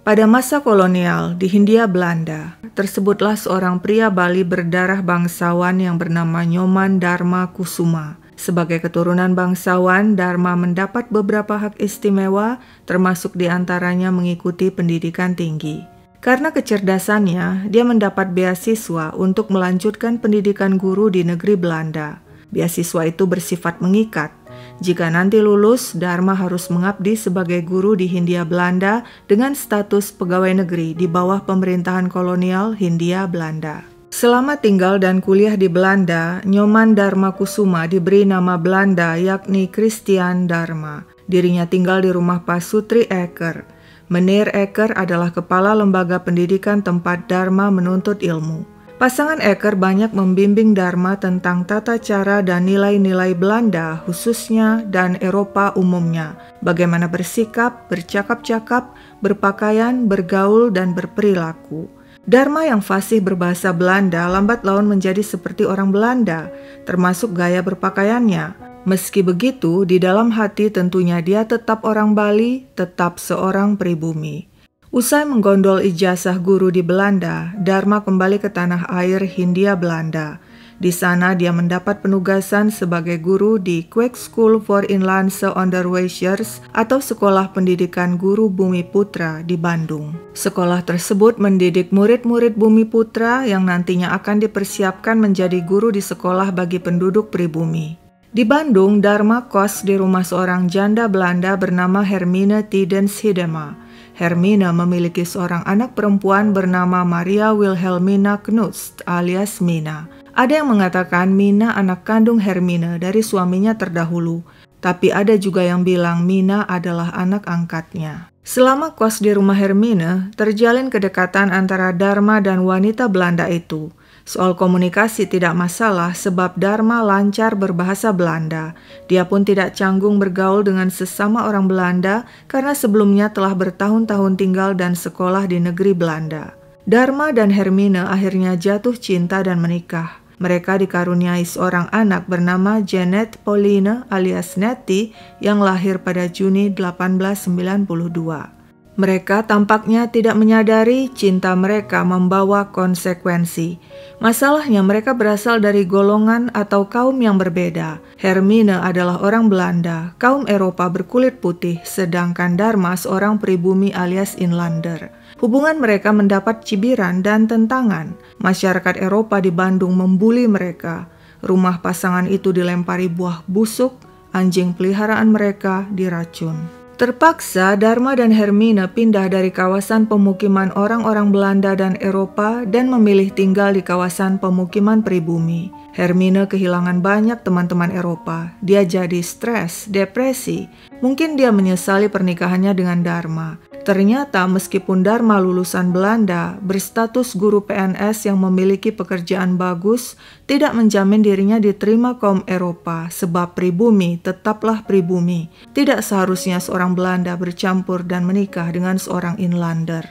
Pada masa kolonial di Hindia Belanda, tersebutlah seorang pria Bali berdarah bangsawan yang bernama Nyoman Dharma Kusuma. Sebagai keturunan bangsawan, Dharma mendapat beberapa hak istimewa, termasuk diantaranya mengikuti pendidikan tinggi. Karena kecerdasannya, dia mendapat beasiswa untuk melanjutkan pendidikan guru di negeri Belanda. Beasiswa itu bersifat mengikat. Jika nanti lulus, Dharma harus mengabdi sebagai guru di Hindia Belanda dengan status pegawai negeri di bawah pemerintahan kolonial Hindia Belanda. Selama tinggal dan kuliah di Belanda, Nyoman Dharma Kusuma diberi nama Belanda yakni Christian Dharma. Dirinya tinggal di rumah Pasutri Eker. Meneer Eker adalah kepala lembaga pendidikan tempat Dharma menuntut ilmu. Pasangan Eker banyak membimbing Dharma tentang tata cara dan nilai-nilai Belanda khususnya dan Eropa umumnya, bagaimana bersikap, bercakap-cakap, berpakaian, bergaul, dan berperilaku. Dharma yang fasih berbahasa Belanda lambat laun menjadi seperti orang Belanda, termasuk gaya berpakaiannya. Meski begitu, di dalam hati tentunya dia tetap orang Bali, tetap seorang pribumi. Usai menggondol ijazah guru di Belanda, Dharma kembali ke tanah air Hindia Belanda. Di sana dia mendapat penugasan sebagai guru di Kweekschool voor Inlandse Onderwijzers atau Sekolah Pendidikan Guru Bumi Putra di Bandung. Sekolah tersebut mendidik murid-murid Bumi Putra yang nantinya akan dipersiapkan menjadi guru di sekolah bagi penduduk pribumi. Di Bandung, Dharma kos di rumah seorang janda Belanda bernama Hermine Tidens Hidema. Hermine memiliki seorang anak perempuan bernama Maria Wilhelmina Knust alias Mina. Ada yang mengatakan Mina anak kandung Hermine dari suaminya terdahulu, tapi ada juga yang bilang Mina adalah anak angkatnya. Selama kos di rumah Hermine, terjalin kedekatan antara Dharma dan wanita Belanda itu. Soal komunikasi tidak masalah sebab Dharma lancar berbahasa Belanda. Dia pun tidak canggung bergaul dengan sesama orang Belanda karena sebelumnya telah bertahun-tahun tinggal dan sekolah di negeri Belanda. Dharma dan Hermine akhirnya jatuh cinta dan menikah. Mereka dikaruniai seorang anak bernama Janet Pauline alias Nettie yang lahir pada Juni 1892. Mereka tampaknya tidak menyadari cinta mereka membawa konsekuensi. Masalahnya mereka berasal dari golongan atau kaum yang berbeda. Hermine adalah orang Belanda, kaum Eropa berkulit putih, sedangkan Dharma seorang pribumi alias inlander. Hubungan mereka mendapat cibiran dan tentangan. Masyarakat Eropa di Bandung membuli mereka. Rumah pasangan itu dilempari buah busuk, anjing peliharaan mereka diracun. Terpaksa Dharma dan Hermine pindah dari kawasan pemukiman orang-orang Belanda dan Eropa dan memilih tinggal di kawasan pemukiman pribumi. Hermine kehilangan banyak teman-teman Eropa. Dia jadi stres, depresi. Mungkin dia menyesali pernikahannya dengan Dharma. Ternyata meskipun Dharma lulusan Belanda, berstatus guru PNS yang memiliki pekerjaan bagus, tidak menjamin dirinya diterima kaum Eropa, sebab pribumi tetaplah pribumi. Tidak seharusnya seorang Belanda bercampur dan menikah dengan seorang inlander.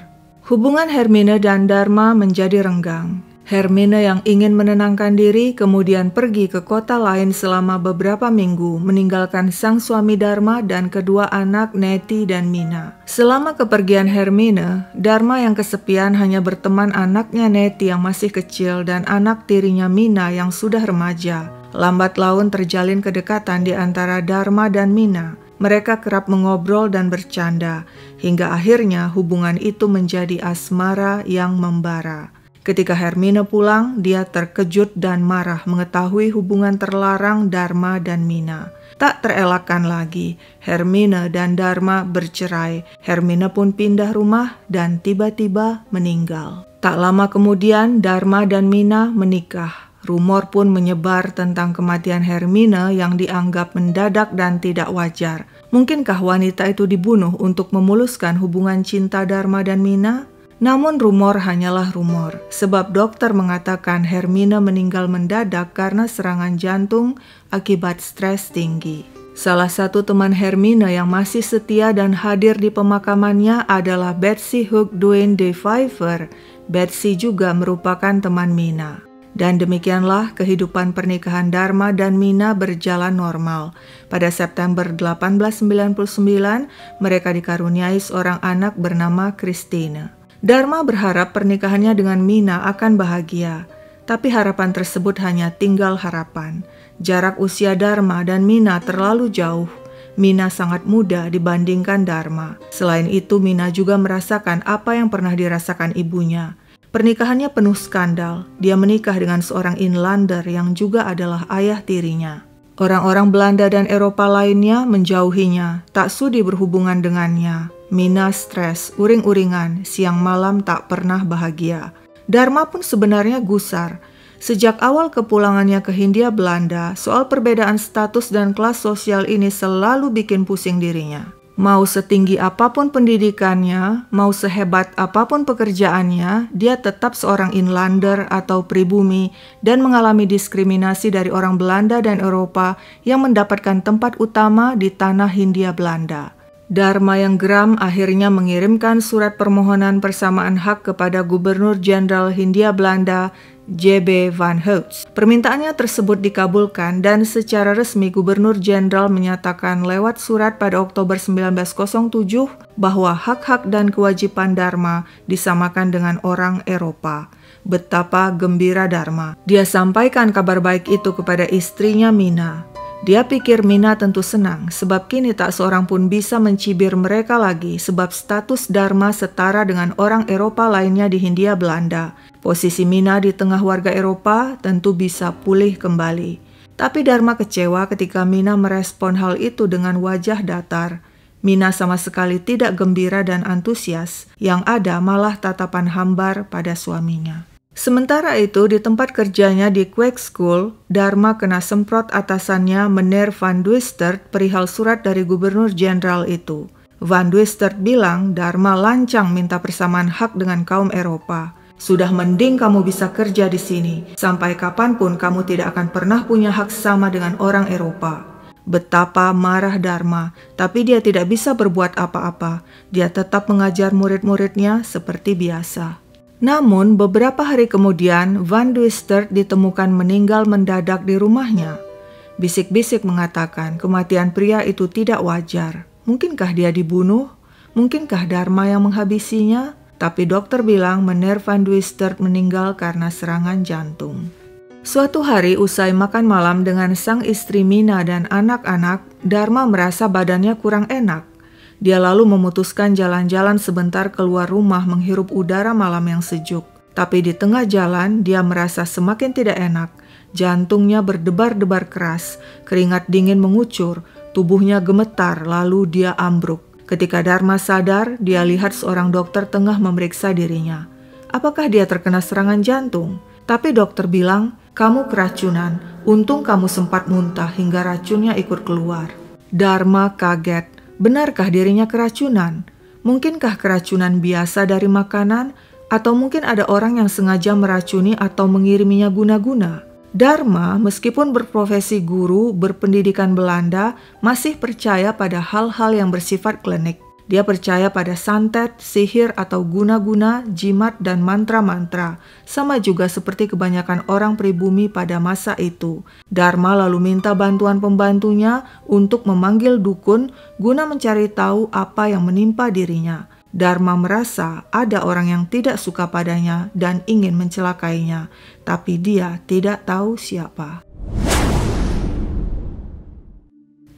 Hubungan Hermine dan Dharma menjadi renggang. Hermine yang ingin menenangkan diri kemudian pergi ke kota lain selama beberapa minggu, meninggalkan sang suami Dharma dan kedua anak Nettie dan Mina. Selama kepergian Hermine, Dharma yang kesepian hanya berteman anaknya Nettie yang masih kecil dan anak tirinya Mina yang sudah remaja. Lambat laun terjalin kedekatan di antara Dharma dan Mina. Mereka kerap mengobrol dan bercanda, hingga akhirnya hubungan itu menjadi asmara yang membara. Ketika Hermine pulang, dia terkejut dan marah mengetahui hubungan terlarang Dharma dan Mina. Tak terelakkan lagi, Hermine dan Dharma bercerai. Hermine pun pindah rumah dan tiba-tiba meninggal. Tak lama kemudian, Dharma dan Mina menikah. Rumor pun menyebar tentang kematian Hermine yang dianggap mendadak dan tidak wajar. Mungkinkah wanita itu dibunuh untuk memuluskan hubungan cinta Dharma dan Mina? Namun rumor hanyalah rumor, sebab dokter mengatakan Hermine meninggal mendadak karena serangan jantung akibat stres tinggi. Salah satu teman Hermine yang masih setia dan hadir di pemakamannya adalah Betsy Hugh Duane de Vijver. Betsy juga merupakan teman Mina. Dan demikianlah kehidupan pernikahan Dharma dan Mina berjalan normal. Pada September 1899, mereka dikaruniai seorang anak bernama Christine. Dharma berharap pernikahannya dengan Mina akan bahagia, tapi harapan tersebut hanya tinggal harapan. Jarak usia Dharma dan Mina terlalu jauh. Mina sangat muda dibandingkan Dharma. Selain itu, Mina juga merasakan apa yang pernah dirasakan ibunya. Pernikahannya penuh skandal. Dia menikah dengan seorang inlander yang juga adalah ayah tirinya. Orang-orang Belanda dan Eropa lainnya menjauhinya, tak sudi berhubungan dengannya. Mina stres, uring-uringan, siang malam tak pernah bahagia. Dharma pun sebenarnya gusar. Sejak awal kepulangannya ke Hindia Belanda, soal perbedaan status dan kelas sosial ini selalu bikin pusing dirinya. Mau setinggi apapun pendidikannya, mau sehebat apapun pekerjaannya, dia tetap seorang inlander atau pribumi dan mengalami diskriminasi dari orang Belanda dan Eropa yang mendapatkan tempat utama di tanah Hindia Belanda. Dharma yang geram akhirnya mengirimkan surat permohonan persamaan hak kepada Gubernur Jenderal Hindia Belanda, J.B. van Houts. Permintaannya tersebut dikabulkan dan secara resmi Gubernur Jenderal menyatakan lewat surat pada Oktober 1907 bahwa hak-hak dan kewajiban Dharma disamakan dengan orang Eropa. Betapa gembira Dharma. Dia sampaikan kabar baik itu kepada istrinya Mina. Dia pikir Mina tentu senang sebab kini tak seorang pun bisa mencibir mereka lagi sebab status Dharma setara dengan orang Eropa lainnya di Hindia Belanda. Posisi Mina di tengah warga Eropa tentu bisa pulih kembali. Tapi Dharma kecewa ketika Mina merespon hal itu dengan wajah datar. Mina sama sekali tidak gembira dan antusias, yang ada malah tatapan hambar pada suaminya. Sementara itu, di tempat kerjanya di Quake School, Dharma kena semprot atasannya Meneer van Duistert perihal surat dari Gubernur Jenderal itu. Van Duistert bilang Dharma lancang minta persamaan hak dengan kaum Eropa. Sudah mending kamu bisa kerja di sini. Sampai kapanpun kamu tidak akan pernah punya hak sama dengan orang Eropa. Betapa marah Dharma, tapi dia tidak bisa berbuat apa-apa. Dia tetap mengajar murid-muridnya seperti biasa. Namun, beberapa hari kemudian, Van Duistert ditemukan meninggal mendadak di rumahnya. Bisik-bisik mengatakan kematian pria itu tidak wajar. Mungkinkah dia dibunuh? Mungkinkah Dharma yang menghabisinya? Tapi dokter bilang Meneer Van Duistert meninggal karena serangan jantung. Suatu hari usai makan malam dengan sang istri Mina dan anak-anak, Dharma merasa badannya kurang enak. Dia lalu memutuskan jalan-jalan sebentar keluar rumah menghirup udara malam yang sejuk. Tapi di tengah jalan dia merasa semakin tidak enak. Jantungnya berdebar-debar keras, keringat dingin mengucur, tubuhnya gemetar lalu dia ambruk. Ketika Dharma sadar, dia lihat seorang dokter tengah memeriksa dirinya. Apakah dia terkena serangan jantung? Tapi dokter bilang, kamu keracunan, untung kamu sempat muntah hingga racunnya ikut keluar. Dharma kaget. Benarkah dirinya keracunan? Mungkinkah keracunan biasa dari makanan? Atau mungkin ada orang yang sengaja meracuni atau mengiriminya guna-guna? Dharma, meskipun berprofesi guru, berpendidikan Belanda, masih percaya pada hal-hal yang bersifat klinik. Dia percaya pada santet, sihir atau guna-guna, jimat dan mantra-mantra, sama juga seperti kebanyakan orang pribumi pada masa itu. Dharma lalu minta bantuan pembantunya untuk memanggil dukun guna mencari tahu apa yang menimpa dirinya. Dharma merasa ada orang yang tidak suka padanya dan ingin mencelakainya, tapi dia tidak tahu siapa.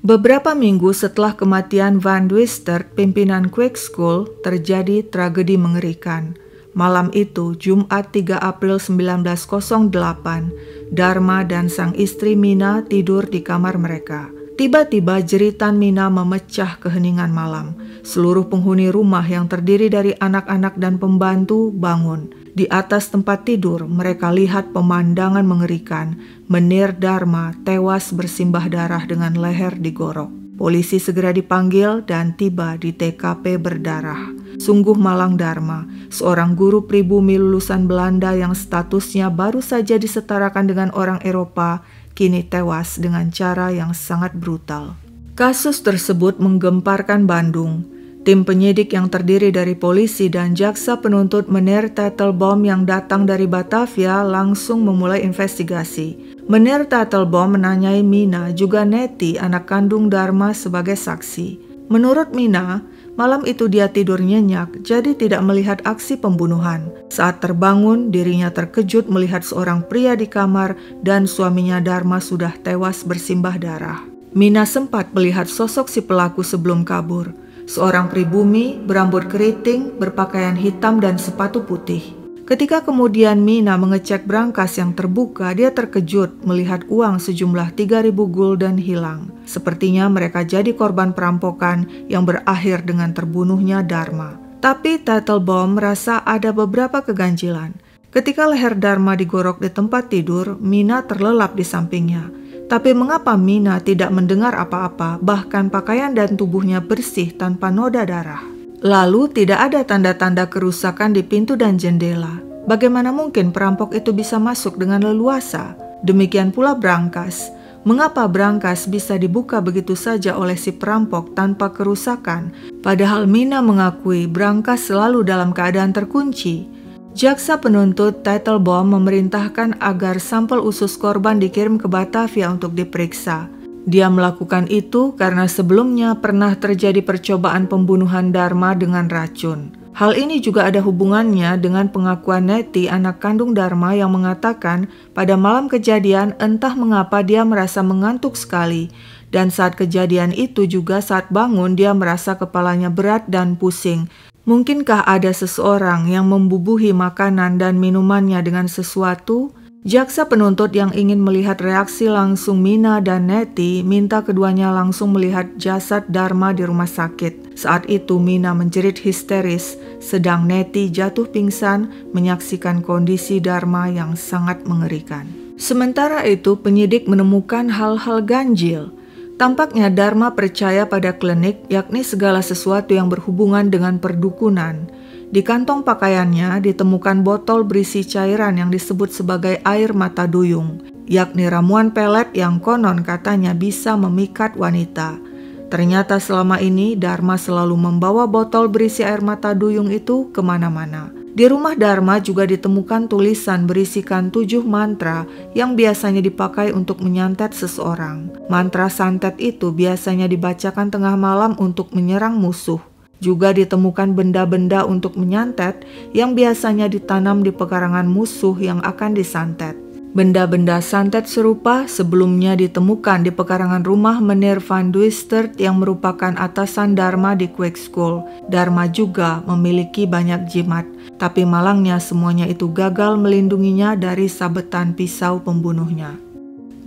Beberapa minggu setelah kematian Van Duistert, pimpinan Quake School, terjadi tragedi mengerikan. Malam itu, Jumat 3 April 1908, Dharma dan sang istri Mina tidur di kamar mereka. Tiba-tiba jeritan Mina memecah keheningan malam. Seluruh penghuni rumah yang terdiri dari anak-anak dan pembantu bangun. Di atas tempat tidur, mereka lihat pemandangan mengerikan. Meneer Dharma tewas bersimbah darah dengan leher digorok. Polisi segera dipanggil dan tiba di TKP berdarah. Sungguh malang Dharma, seorang guru pribumi lulusan Belanda yang statusnya baru saja disetarakan dengan orang Eropa, kini tewas dengan cara yang sangat brutal. Kasus tersebut menggemparkan Bandung. Tim penyidik yang terdiri dari polisi dan jaksa penuntut Meneer Teitelbaum yang datang dari Batavia langsung memulai investigasi. Meneer Teitelbaum menanyai Mina, juga Nettie, anak kandung Dharma, sebagai saksi. Menurut Mina, malam itu dia tidur nyenyak, jadi tidak melihat aksi pembunuhan. Saat terbangun, dirinya terkejut melihat seorang pria di kamar dan suaminya Dharma sudah tewas bersimbah darah. Mina sempat melihat sosok si pelaku sebelum kabur. Seorang pribumi berambut keriting, berpakaian hitam dan sepatu putih. Ketika kemudian Mina mengecek brankas yang terbuka, dia terkejut melihat uang sejumlah 3.000 gulden hilang. Sepertinya mereka jadi korban perampokan yang berakhir dengan terbunuhnya Dharma. Tapi Teitelbaum merasa ada beberapa keganjilan. Ketika leher Dharma digorok di tempat tidur, Mina terlelap di sampingnya. Tapi mengapa Mina tidak mendengar apa-apa, bahkan pakaian dan tubuhnya bersih tanpa noda darah? Lalu tidak ada tanda-tanda kerusakan di pintu dan jendela. Bagaimana mungkin perampok itu bisa masuk dengan leluasa? Demikian pula brankas. Mengapa brankas bisa dibuka begitu saja oleh si perampok tanpa kerusakan? Padahal Mina mengakui brankas selalu dalam keadaan terkunci. Jaksa penuntut Teitelbaum memerintahkan agar sampel usus korban dikirim ke Batavia untuk diperiksa. Dia melakukan itu karena sebelumnya pernah terjadi percobaan pembunuhan Dharma dengan racun. Hal ini juga ada hubungannya dengan pengakuan Nettie, anak kandung Dharma, yang mengatakan pada malam kejadian entah mengapa dia merasa mengantuk sekali. Dan saat kejadian itu juga saat bangun dia merasa kepalanya berat dan pusing. Mungkinkah ada seseorang yang membubuhi makanan dan minumannya dengan sesuatu? Jaksa penuntut yang ingin melihat reaksi langsung Mina dan Nettie minta keduanya langsung melihat jasad Dharma di rumah sakit. Saat itu Mina menjerit histeris, sedang Nettie jatuh pingsan menyaksikan kondisi Dharma yang sangat mengerikan. Sementara itu penyidik menemukan hal-hal ganjil. Tampaknya Dharma percaya pada klinik, yakni segala sesuatu yang berhubungan dengan perdukunan. Di kantong pakaiannya ditemukan botol berisi cairan yang disebut sebagai air mata duyung, yakni ramuan pelet yang konon katanya bisa memikat wanita. Ternyata selama ini Dharma selalu membawa botol berisi air mata duyung itu kemana-mana. Di rumah Dharma juga ditemukan tulisan berisikan 7 mantra yang biasanya dipakai untuk menyantet seseorang. Mantra santet itu biasanya dibacakan tengah malam untuk menyerang musuh. Juga ditemukan benda-benda untuk menyantet yang biasanya ditanam di pekarangan musuh yang akan disantet. Benda-benda santet serupa sebelumnya ditemukan di pekarangan rumah Meneer van Duistert yang merupakan atasan Dharma di Kweekschool. Dharma juga memiliki banyak jimat, tapi malangnya semuanya itu gagal melindunginya dari sabetan pisau pembunuhnya.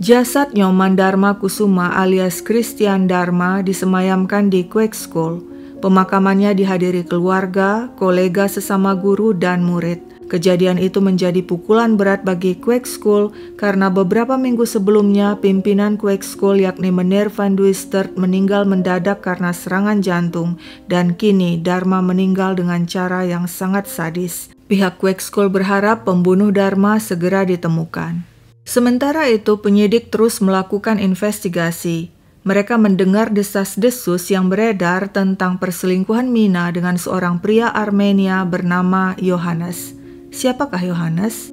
Jasad Nyoman Dharma Kusuma alias Christian Dharma disemayamkan di Kweekschool. Pemakamannya dihadiri keluarga, kolega sesama guru, dan murid. Kejadian itu menjadi pukulan berat bagi Kweekschool karena beberapa minggu sebelumnya pimpinan Kweekschool yakni Meneer van Duistert meninggal mendadak karena serangan jantung dan kini Dharma meninggal dengan cara yang sangat sadis. Pihak Kweekschool berharap pembunuh Dharma segera ditemukan. Sementara itu penyidik terus melakukan investigasi. Mereka mendengar desas-desus yang beredar tentang perselingkuhan Mina dengan seorang pria Armenia bernama Johannes. Siapakah Johannes?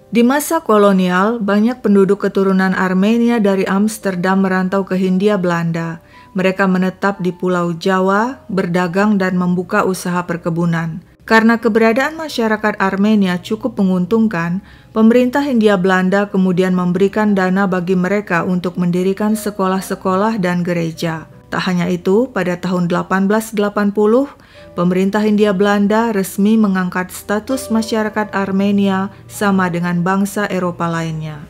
Di masa kolonial, banyak penduduk keturunan Armenia dari Amsterdam merantau ke Hindia Belanda. Mereka menetap di Pulau Jawa, berdagang dan membuka usaha perkebunan. Karena keberadaan masyarakat Armenia cukup menguntungkan, pemerintah Hindia Belanda kemudian memberikan dana bagi mereka untuk mendirikan sekolah-sekolah dan gereja. Tak hanya itu, pada tahun 1880, pemerintah Hindia Belanda resmi mengangkat status masyarakat Armenia sama dengan bangsa Eropa lainnya.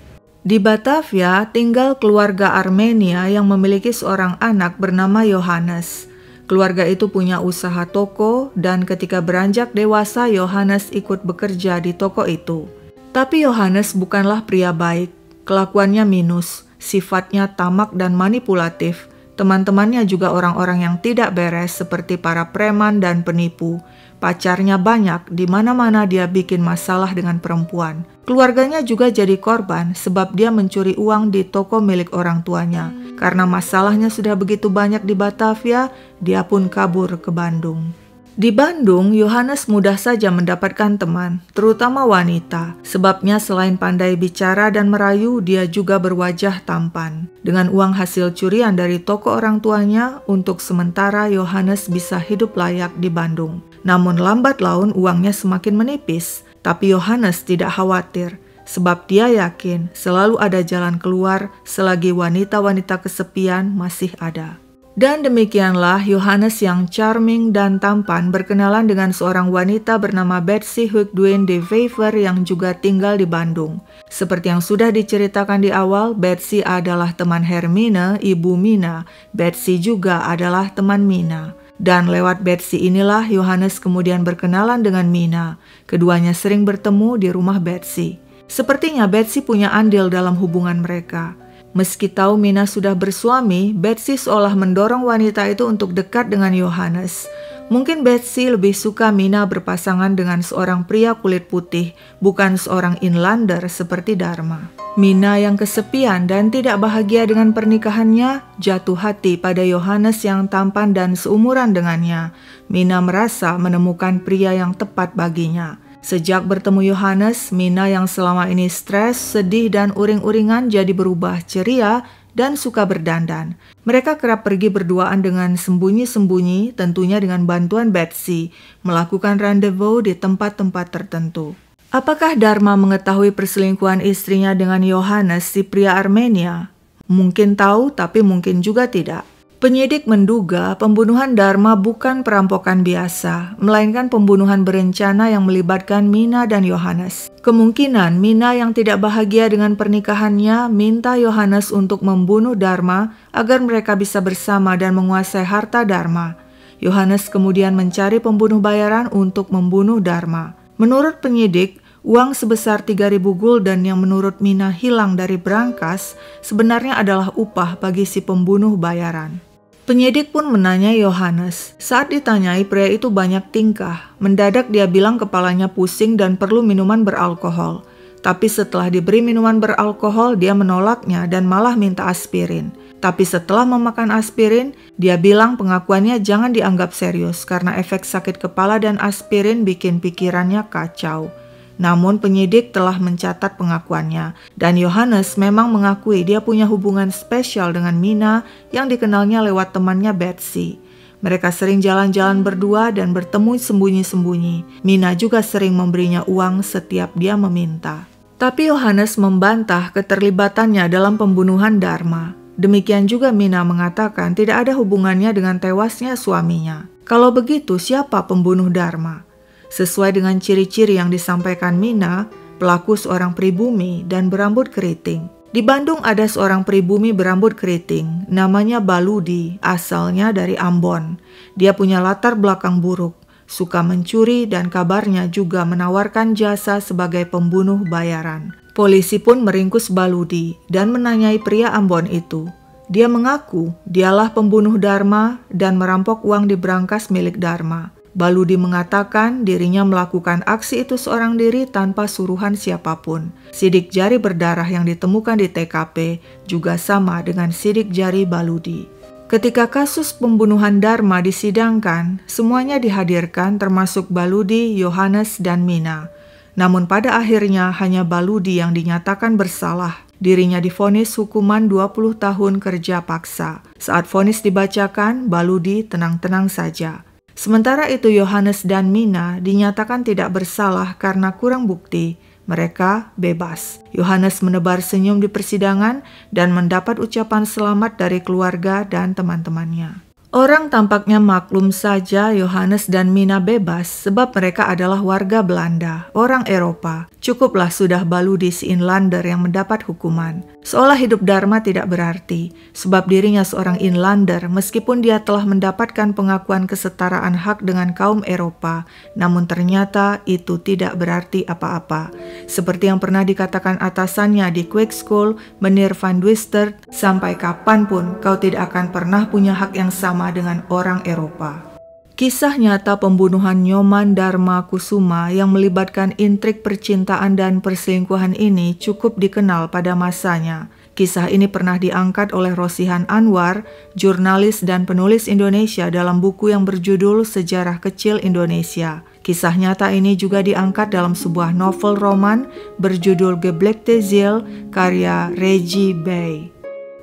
Di Batavia tinggal keluarga Armenia yang memiliki seorang anak bernama Johannes. Keluarga itu punya usaha toko dan ketika beranjak dewasa Johannes ikut bekerja di toko itu. Tapi Johannes bukanlah pria baik, kelakuannya minus, sifatnya tamak dan manipulatif. Teman-temannya juga orang-orang yang tidak beres seperti para preman dan penipu. Pacarnya banyak, di mana-mana dia bikin masalah dengan perempuan. Keluarganya juga jadi korban sebab dia mencuri uang di toko milik orang tuanya. Karena masalahnya sudah begitu banyak di Batavia, dia pun kabur ke Bandung. Di Bandung, Yohanes mudah saja mendapatkan teman, terutama wanita. Sebabnya selain pandai bicara dan merayu, dia juga berwajah tampan. Dengan uang hasil curian dari toko orang tuanya, untuk sementara Yohanes bisa hidup layak di Bandung. Namun lambat laun uangnya semakin menipis. Tapi Yohanes tidak khawatir, sebab dia yakin selalu ada jalan keluar selagi wanita-wanita kesepian masih ada. Dan demikianlah Yohanes yang charming dan tampan berkenalan dengan seorang wanita bernama Betsy Hugduin de Wever yang juga tinggal di Bandung. Seperti yang sudah diceritakan di awal, Betsy adalah teman Hermine, ibu Mina. Betsy juga adalah teman Mina. Dan lewat Betsy inilah Yohanes kemudian berkenalan dengan Mina. Keduanya sering bertemu di rumah Betsy. Sepertinya Betsy punya andil dalam hubungan mereka. Meski tahu Mina sudah bersuami, Betsy seolah mendorong wanita itu untuk dekat dengan Yohanes. Mungkin Betsy lebih suka Mina berpasangan dengan seorang pria kulit putih, bukan seorang inlander seperti Dharma. Mina yang kesepian dan tidak bahagia dengan pernikahannya, jatuh hati pada Yohanes yang tampan dan seumuran dengannya. Mina merasa menemukan pria yang tepat baginya. Sejak bertemu Yohanes, Mina yang selama ini stres, sedih, dan uring-uringan jadi berubah ceria dan suka berdandan. Mereka kerap pergi berduaan dengan sembunyi-sembunyi, tentunya dengan bantuan Betsy, melakukan rendezvous di tempat-tempat tertentu. Apakah Dharma mengetahui perselingkuhan istrinya dengan Yohanes, si pria Armenia? Mungkin tahu, tapi mungkin juga tidak. Penyidik menduga pembunuhan Dharma bukan perampokan biasa, melainkan pembunuhan berencana yang melibatkan Mina dan Yohanes. Kemungkinan Mina yang tidak bahagia dengan pernikahannya minta Yohanes untuk membunuh Dharma agar mereka bisa bersama dan menguasai harta Dharma. Yohanes kemudian mencari pembunuh bayaran untuk membunuh Dharma. Menurut penyidik, uang sebesar 3.000 gulden yang menurut Mina hilang dari berangkas sebenarnya adalah upah bagi si pembunuh bayaran. Penyidik pun menanyai Yohanes. Saat ditanyai, pria itu banyak tingkah. Mendadak dia bilang kepalanya pusing dan perlu minuman beralkohol. Tapi setelah diberi minuman beralkohol, dia menolaknya dan malah minta aspirin. Tapi setelah memakan aspirin, dia bilang pengakuannya jangan dianggap serius karena efek sakit kepala dan aspirin bikin pikirannya kacau. Namun penyidik telah mencatat pengakuannya, dan Yohanes memang mengakui dia punya hubungan spesial dengan Mina yang dikenalnya lewat temannya Betsy. Mereka sering jalan-jalan berdua dan bertemu sembunyi-sembunyi. Mina juga sering memberinya uang setiap dia meminta. Tapi Yohanes membantah keterlibatannya dalam pembunuhan Dharma. Demikian juga Mina mengatakan tidak ada hubungannya dengan tewasnya suaminya. Kalau begitu, siapa pembunuh Dharma? Sesuai dengan ciri-ciri yang disampaikan Mina, pelaku seorang pribumi dan berambut keriting. Di Bandung ada seorang pribumi berambut keriting, namanya Baludi, asalnya dari Ambon. Dia punya latar belakang buruk, suka mencuri dan kabarnya juga menawarkan jasa sebagai pembunuh bayaran. Polisi pun meringkus Baludi dan menanyai pria Ambon itu. Dia mengaku dialah pembunuh Dharma dan merampok uang di berangkas milik Dharma. Baludi mengatakan dirinya melakukan aksi itu seorang diri tanpa suruhan siapapun. Sidik jari berdarah yang ditemukan di TKP juga sama dengan sidik jari Baludi. Ketika kasus pembunuhan Dharma disidangkan, semuanya dihadirkan termasuk Baludi, Yohanes, dan Mina. Namun pada akhirnya hanya Baludi yang dinyatakan bersalah. Dirinya divonis hukuman 20 tahun kerja paksa. Saat vonis dibacakan, Baludi tenang-tenang saja. Sementara itu Yohanes dan Mina dinyatakan tidak bersalah karena kurang bukti. Mereka bebas. Yohanes menebar senyum di persidangan dan mendapat ucapan selamat dari keluarga dan teman-temannya. Orang tampaknya maklum saja Johannes dan Mina bebas sebab mereka adalah warga Belanda, orang Eropa. Cukuplah sudah Baludis Inlander yang mendapat hukuman. Seolah hidup Dharma tidak berarti, sebab dirinya seorang Inlander meskipun dia telah mendapatkan pengakuan kesetaraan hak dengan kaum Eropa, namun ternyata itu tidak berarti apa-apa. Seperti yang pernah dikatakan atasannya di Kweekschool, Meneer Van Dwistert, sampai kapanpun kau tidak akan pernah punya hak yang sama dengan orang Eropa. Kisah nyata pembunuhan Nyoman Dharma Kusuma yang melibatkan intrik percintaan dan perselingkuhan ini cukup dikenal pada masanya. Kisah ini pernah diangkat oleh Rosihan Anwar, jurnalis dan penulis Indonesia dalam buku yang berjudul Sejarah Kecil Indonesia. Kisah nyata ini juga diangkat dalam sebuah novel roman berjudul Geblikte Ziel karya Reggie Bay.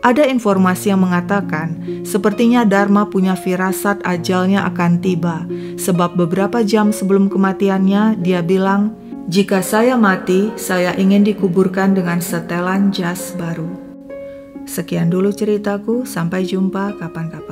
Ada informasi yang mengatakan, sepertinya Dharma punya firasat ajalnya akan tiba, sebab beberapa jam sebelum kematiannya dia bilang, "Jika saya mati, saya ingin dikuburkan dengan setelan jas baru." Sekian dulu ceritaku, sampai jumpa kapan-kapan.